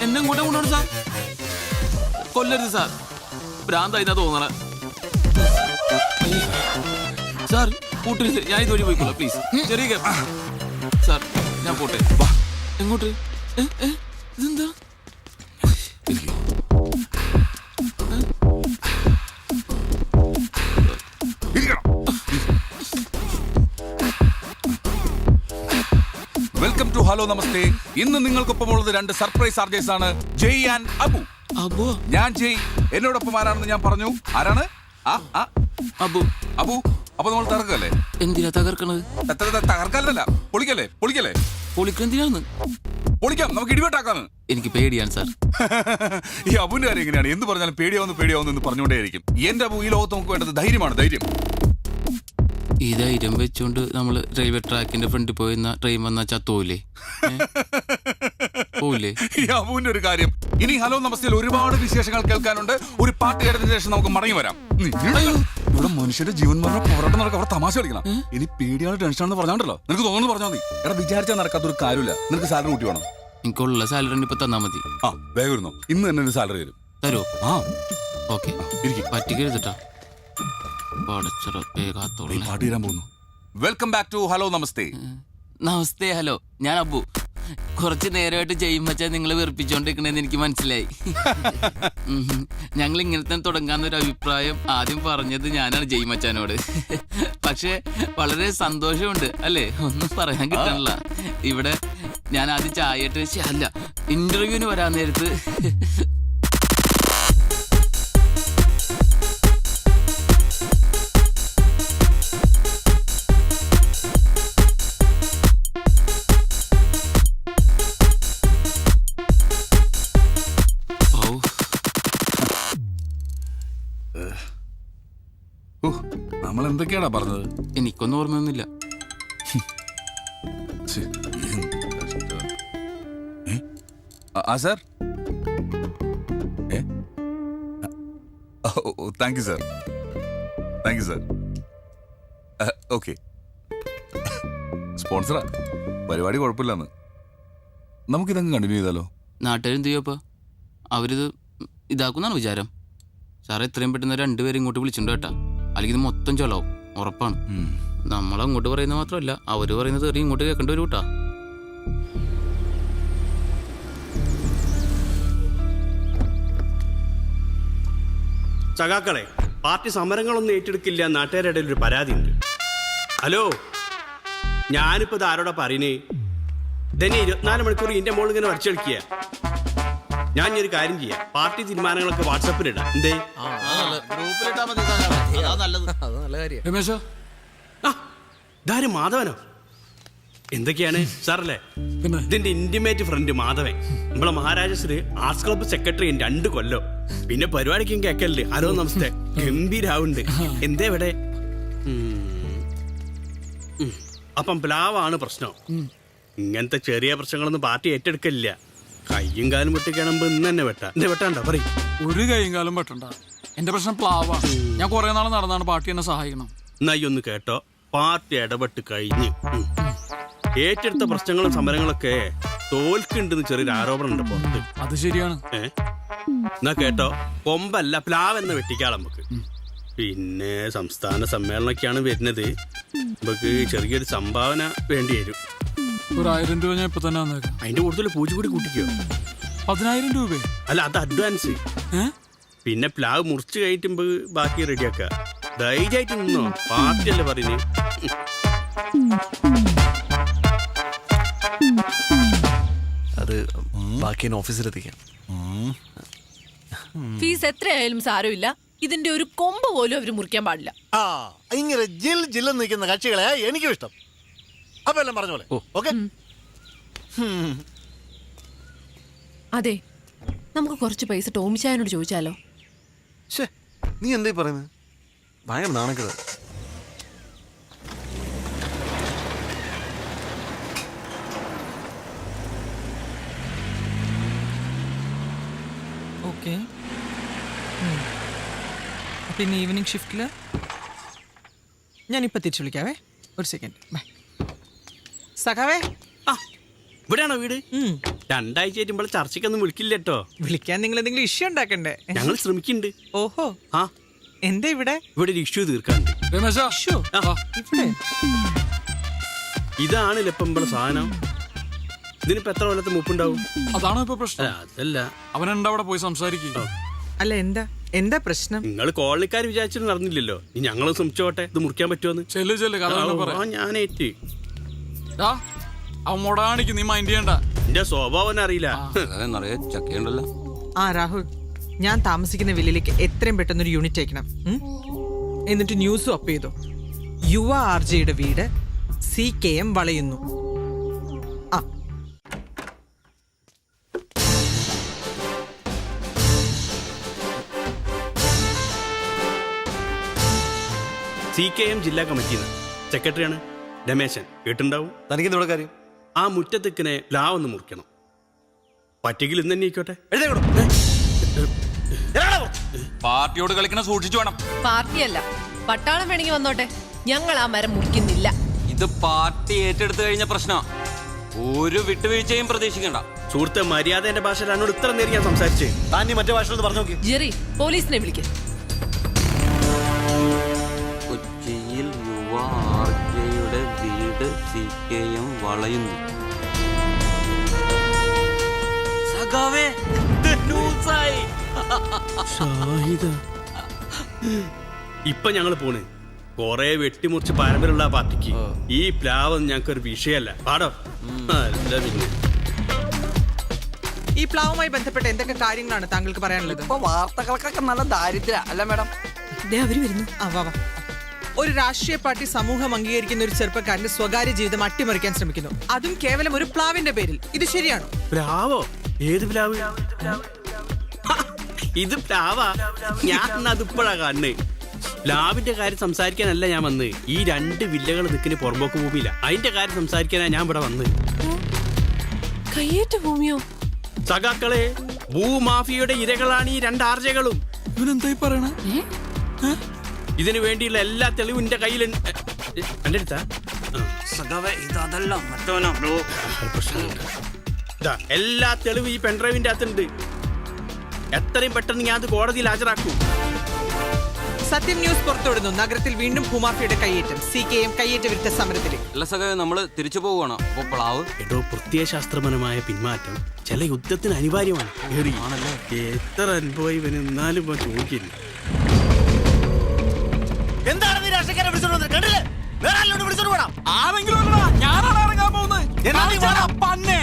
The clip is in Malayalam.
എന്നെ ഇങ്ങോട്ട് കൊണ്ടുപോകണം സാർ. കൊല്ലരുത് സാർ, ഭ്രാന്തായിന്നാ തോന്നണ. സാർ കൂട്ടരുത്, ഞാൻ ഇതുവഴി പോയിക്കോളാം പ്ലീസ്. ചെറിയ സാർ ഞാൻ പോട്ടെ. എങ്ങോട്ട്? ഇതെന്താ? വെൽക്കം ടു ഹലോ നമസ്തേ. ഇന്ന് നിങ്ങൾക്കൊപ്പമുള്ളത് 2 സർപ്രൈസ് ആർജേഴ്സ് ആണ്, ജയ് ആൻഡ് അബു. അബു? ഞാൻ ജയ്, എന്നോടൊപ്പം ആരാണെന്ന് ഞാൻ പറഞ്ഞു. ആരാണ്? അബു. അബു. അപ്പൊ നമ്മൾ തകർക്കല്ലേ? എന്തിനാ തകർക്കണത്? തകർക്കല്ല, പൊളിക്കല്ലേ? പൊളിക്കെന്തിനാന്ന്? പൊളിക്കാം, നമുക്ക് ഇടിവെട്ടാക്കാന്ന്. എനിക്ക് പേടിയാണ് സാർ. ഈ അബുവിന്റെ കാര്യം എങ്ങനെയാണ്? എന്ത് പറഞ്ഞാലും പേടിയാവുന്നു എന്ന് പറഞ്ഞുകൊണ്ടേയിരിക്കും. എന്റെ അബു, ഈ ലോകത്ത് നമുക്ക് വേണ്ടത് ധൈര്യമാണ്, ധൈര്യം. ഈ ധൈര്യം വെച്ചോണ്ട് നമ്മള് റെയിൽവേ ട്രാക്കിന്റെ ഫ്രണ്ടിൽ പോയിരുന്ന ട്രെയിൻ വന്നാ ചത്തോലേ? പോവില്ലേ? ഈ അബുവിന്റെ ഒരു കാര്യം. ഇനി ഹലോ നമസ്തേയിൽ ഒരുപാട് വിശേഷങ്ങൾ കേൾക്കാനുണ്ട്. ഒരു പാട്ട് കേട്ടതിന് ശേഷം നമുക്ക് മടങ്ങി വരാം. ഇവിടെ മനുഷ്യന്റെ ജീവൻ മരണ പോരാട്ടം നടക്കുക, അവിടെ തമാശ കളിക്കണം. ഇനി പേടിയാണ് ടെൻഷനാണെന്ന് പറഞ്ഞാണ്ടല്ലോ, നിനക്ക് തോന്നുന്നു പറഞ്ഞാൽ മതി. എടാ, വിചാരിച്ചാൽ നടക്കാത്തൊരു കാര്യമില്ല. നിനക്ക് സാലറി കൂട്ടി വേണം. എനിക്കുള്ള സാലറി ഇപ്പൊ തന്നാ മതി. വേഗം ഇരുന്നോ, ഇന്ന് തന്നെ ഒരു സാലറി തരും. തരുമോ? ഓക്കെ, ഇരിക്കും. പറ്റിക്കരുതട്ടാ. പാട്ട് തീരാൻ പോകുന്നു. വെൽക്കം ബാക്ക് ടു ഹലോ നമസ്തേ. നമസ്തേ. ഹലോ, ഞാൻ അബു. കുറച്ച് നേരമായിട്ട് ചെയ്യുമ്പച്ചാ നിങ്ങൾ വെറുപ്പിച്ചോണ്ടിരിക്കണേന്ന് എനിക്ക് മനസ്സിലായി. ഞങ്ങൾ ഇങ്ങനെ തന്നെ തുടങ്ങാന്നൊരു അഭിപ്രായം ആദ്യം പറഞ്ഞത് ഞാനാണ് ജയ്മച്ചാനോട്. പക്ഷെ വളരെ സന്തോഷമുണ്ട് അല്ലേ, ഒന്നും പറയാൻ കിട്ടണില്ല. ഇവിടെ ഞാൻ ആദ്യം ചായയിട്ട് അല്ല ഇന്റർവ്യൂവിന് വരാൻ നേരത്ത് നമ്മൾ എന്തൊക്കെയാടാ പറഞ്ഞത്? എനിക്കൊന്നും ഓർമ്മയൊന്നുമില്ല. Sir, thank you sir. Okay, സ്പോൺസറാ, പരിപാടി കുഴപ്പമില്ലെന്ന്. നമുക്കിതങ്ങ് കണ്ടിന്യൂ ചെയ്താലോ? നാട്ടുകാരെന്ത് ചെയ്യപ്പോ? അവരിത് ഇതാക്കുന്നാണ് വിചാരം. സാറേ, എത്രയും പെട്ടെന്ന് 2 പേരും ഇങ്ങോട്ട് വിളിച്ചിട്ടുണ്ട് കേട്ടാ, അല്ലെങ്കിൽ ഇത് മൊത്തം ചൊലാവും, ഉറപ്പാണ്. നമ്മളങ്ങോട്ട് പറയുന്നത് മാത്രമല്ല, അവര് പറയുന്നത് എറിയും ഇങ്ങോട്ട് കേൾക്കേണ്ടി വരും കേട്ടാ. സഖാക്കളെ, പാർട്ടി സമരങ്ങളൊന്നും ഏറ്റെടുക്കില്ല, നാട്ടുകാരുടെ ഇടയിൽ ഒരു പരാതി ഉണ്ട്. ഹലോ, ഞാനിപ്പോ ഇത് ആരോടാ പറയുന്നേ? ഇതന്നെ 24 മണിക്കൂർ ഇതിന്റെ മോളിൽ ഇങ്ങനെ വരച്ചെടുക്കുക. ഞാൻ ഒരു കാര്യം ചെയ്യാം, പാർട്ടി തീരുമാനങ്ങളൊക്കെ വാട്സപ്പിലിടാം. എന്തേ? ഇതാരും മാധവനോ? എന്തൊക്കെയാണ് സാറല്ലേ? ഇതിന്റെ ഇന്റിമേറ്റ് ഫ്രണ്ട് മാധവൻ, നമ്മളെ മഹാരാജശ്രീ ആർട്സ് ക്ലബ്ബ് സെക്രട്ടറി 2 കൊല്ലം. പിന്നെ പരിപാടിക്കും കേക്കല്ലേ. ഹലോ നമസ്തേ, ഗംഭീരാവുണ്ട്. എന്തേ ഇവിടെ? അപ്പം പ്ലാവാണ് പ്രശ്നം. ഇങ്ങനത്തെ ചെറിയ പ്രശ്നങ്ങളൊന്നും പാർട്ടി ഏറ്റെടുക്കില്ല. കയ്യും കാലും വെട്ടിക്കാണുമ്പോ ഇന്ന് തന്നെ വെട്ടാണ്ട പറയും. ഒരു കയ്യും കാലും വെട്ടണ്ട. എന്റെ പ്രശ്നം പ്ലാവാണ്. ഞാൻ കുറെ നാൾ നടന്നാണ് പാർട്ടി എന്നെ സഹായിക്കണം. എന്നായി ഒന്ന് കേട്ടോ, പാർട്ടി ഇടപെട്ട് കഴിഞ്ഞ് ഏറ്റെടുത്ത പ്രശ്നങ്ങളും സമരങ്ങളൊക്കെ തോൽക്കുണ്ടെന്ന് ചെറിയൊരു ആരോപണം ഉണ്ട് പുറത്ത്. അത് ശരിയാണ്. എന്നാ കേട്ടോ, കൊമ്പല്ല പ്ലാവ് എന്ന് വെട്ടിക്കാം നമുക്ക്. പിന്നെ സംസ്ഥാന സമ്മേളനമൊക്കെയാണ് വരുന്നത്, നമുക്ക് ചെറിയൊരു സംഭാവന വേണ്ടി വരും. ഒരു 1000 രൂപ ഞാൻ ഇപ്പൊ തന്നെ വന്നേക്കാം. അതിന്റെ കൂടുതൽ പൂജ കൂടി കൂട്ടിക്കോ. 10,000 രൂപ? അല്ല, അത് അഡ്വാൻസ്. പിന്നെ പ്ലാവ് മുറിച്ച് കഴിഞ്ഞിട്ട് ബാക്കി റെഡിയാക്ക. ധൈര്യമായിട്ട് നിന്നോ, പാർട്ടി അല്ലേ പറയുന്നേ. അത് ബാക്കി ഓഫീസിലെത്തിക്കാം. ഫീസ് എത്രയായാലും സാരമില്ല, ഇതിന്റെ ഒരു കൊമ്പ് പോലും അവര് മുറിക്കാൻ പാടില്ല. ഇങ്ങനെ ജില്ലെന്ന് നിൽക്കുന്ന കക്ഷികളെ എനിക്കും ഇഷ്ടം. അപ്പൊ എല്ലാം പറഞ്ഞ പോലെ. ഓക്കെ, അതെ, നമുക്ക് കുറച്ച് പൈസ ടോമിച്ചായനോട് ചോദിച്ചാലോ? നീ എന്താ പറയുന്നത്? ഭയങ്കര നാണക്കത. ഓക്കെ, പിന്നെ ഈവനിങ് ഷിഫ്റ്റില് ഞാനിപ്പോൾ തിരിച്ചു വിളിക്കാവേ. ഒരു സെക്കൻഡ്. ബൈ. സഖാവേ, ഇവിടെയാണോ വീട്? രണ്ടാഴ്ചയായിട്ട് ഇവിടെ ചർച്ചയ്ക്കൊന്നും വിളിക്കില്ല കേട്ടോ. വിളിക്കാൻ നിങ്ങൾ എന്തെങ്കിലും ഇഷ്യൂ ഉണ്ടാക്കണ്ടേ? ഞങ്ങൾ ശ്രമിക്കുന്നുണ്ട്. ഓഹോ, ആ എന്താ ഇവിടെ ഇവിടെ ഒരു ഇഷ്യൂ തീർക്കാണ്ട്. രമേശ ഇഷ്യൂ? ഇവിടെ ഇതാണല്ലോ ഇപ്പം ഇവിടെ സാധനം. ഇതിനിപ്പോ എത്ര കൊല്ലത്തെ മൂപ്പുണ്ടാവും? അതാണോ ഇപ്പൊ അല്ല, പ്രശ്നം? അതല്ല. അവനെന്താ അവിടെ പോയി സംസാരിക്കുക? അല്ല, എന്താ പ്രശ്നം? നിങ്ങൾ കോളനിക്കാർ വിചാരിച്ചിട്ട് നടന്നില്ലല്ലോ. ഇനി ഞങ്ങൾ ശ്രമിച്ചോട്ടെ, ഇത് മുറിക്കാൻ പറ്റുമെന്ന്. ചെല്ല് കഥ പറയാം. ഞാനേറ്റ് അവൻ മൊടാണിക്ക്, നീ മൈൻഡ് ചെയ്യണ്ട. എന്റെ സ്വഭാവം അറിയില്ല. നിറയെ ചക്കയുണ്ടല്ലോ. ആ രാഹുൽ, ഞാൻ താമസിക്കുന്ന വില്ലിലേക്ക് എത്രയും പെട്ടെന്ന് ഒരു യൂണിറ്റ് അയക്കണം. എന്നിട്ട് ന്യൂസും അപ്പ് ചെയ്തു. യുവ ആർജയുടെ വീട് CKM വളയുന്നു. ആ CKM ജില്ലാ കമ്മിറ്റിന്ന് സെക്രട്ടറിയാണ് രമേശൻ. കേട്ടുണ്ടാവും. തനിക്കെന്താ കാര്യം? ആ മുറ്റത്തിക്കിനെ പ്ലാവൊന്ന് മുറിക്കണം. പറ്റെങ്കിൽ ഇന്ന് തന്നെ ആയിക്കോട്ടെ. പാർട്ടിയോട് കളിക്കണ സൂക്ഷിച്ചു വേണം. പാർട്ടിയല്ല, പട്ടാളം വേണമെങ്കിൽ വന്നോട്ടെ, ഞങ്ങൾ ആ മരം മുറിക്കുന്നില്ല. ഇത് പാർട്ടി ഏറ്റെടുത്തു കഴിഞ്ഞ പ്രശ്നം. ഒരു വിട്ടുവീഴ്ചയും പ്രതീക്ഷിക്കണ്ട. സുഹൃത്തെ, മര്യാദന്റെ ഭാഷയിൽ എന്നോട് ഇത്ര നേരം ഞാൻ സംസാരിച്ചേ. താൻ നീ മറ്റേ ഭാഷയിൽ പറഞ്ഞു നോക്കി. ജെറി, പോലീസിനെ വിളിക്ക്. കൊച്ചിയിൽ യുവ ആർജയുടെ വീട് CKM വളയുന്നു. സഖാവേ, ന്യൂസായി. ഇപ്പൊ ഞങ്ങൾ പോണ്. കൊറേ വെട്ടിമുറിച്ച് പാരമ്പര്യമുള്ള ആ പാർട്ടിക്ക് ഈ പ്ലാവ് ഞങ്ങൾക്ക് ഒരു വിഷയമല്ല. പാടോ അല്ല പിന്നെ. ഈ പ്ലാവുമായി ബന്ധപ്പെട്ട എന്തൊക്കെ കാര്യങ്ങളാണ് താങ്കൾക്ക് പറയാനുള്ളത്? ഇപ്പൊ വാർത്തകൾക്കൊക്കെ നല്ല ദാരിദ്ര്യ അല്ല മാഡം? അവര് വരുന്നു. ആ വാ. ഒരു രാഷ്ട്രീയ പാർട്ടി സമൂഹം അംഗീകരിക്കുന്ന ഒരു ചെറുപ്പക്കാരന്റെ സ്വകാര്യ ജീവിതം അട്ടിമറിക്കാൻ ശ്രമിക്കുന്നു, അതും കേവലം ഒരു പ്ലാവിന്റെ പേരിൽ. ഇത് ശരിയാണോ? പ്ലാവോ? ഏത് പ്ലാവ്? ഇത് പ്ലാവാ? ഞാൻ അതിപ്പോഴാ കാണുന്നേ. പ്ലാവിന്റെ കാര്യം സംസാരിക്കാനല്ല ഞാൻ വന്ന്. ഈ 2 വില്ലകൾ നിൽക്കുന്ന പുറമ്പോക്ക് ഭൂമിയില്ല, അതിന്റെ കാര്യം സംസാരിക്കാനാ ഞാൻ ഇവിടെ വന്ന്. കയ്യേറ്റ ഭൂമിയോ? സഖാക്കളെ, ഭൂമാഫിയയുടെ ഇരകളാണ് ഈ 2 ആർജകളും. ഇവനെന്തായി പറയണ? ഇതിനു വേണ്ടിയുള്ള എല്ലാ തെളിവും എന്റെ കയ്യിലുണ്ട്. എന്റെ അടുത്താ? സഖാവേ, ഇതല്ല മറ്റോനാ ബ്രോ. എല്ലാ തെളിവും ഈ പെൺഡ്രൈവിന്റെ അകത്തുണ്ട്. എത്രയും പെട്ടെന്ന് ഞാൻ അത് കോടതിയിൽ ഹാജരാക്കും. സത്യം ന്യൂസ് പുറത്തുവിടുന്നു. നഗരത്തിൽ വീണ്ടും ഭൂമാഫിയുടെ കയ്യേറ്റം. CKM കയ്യേറ്റ വിരുദ്ധ സമരത്തിലേക്ക്. അല്ല സഖാവേ, നമ്മള് തിരിച്ചു പോവുകയാണോ? അപ്പൊ പ്ലാവ് എടോ, പ്രത്യയശാസ്ത്രപരമായ പിന്മാറ്റം ചില യുദ്ധത്തിന് അനിവാര്യമാണ്. എത്ര അനുഭവം ഇവന്, എന്നാലും ചോദിക്കില്ല. എന്താണ് നീ രാഷ്ട്രീയക്കാരെ വിളിച്ചോണ്ട് വന്നത്? കണ്ടില്ലേ? വേറെ ആരിലോട്ട് വിളിച്ചോണ്ട് പോടാ. ആരെങ്കിലും അല്ലടാ, ഞാനാണ് ഇറങ്ങാൻ പോകുന്നത്. എന്നാ നീ വാടാ. പന്നെ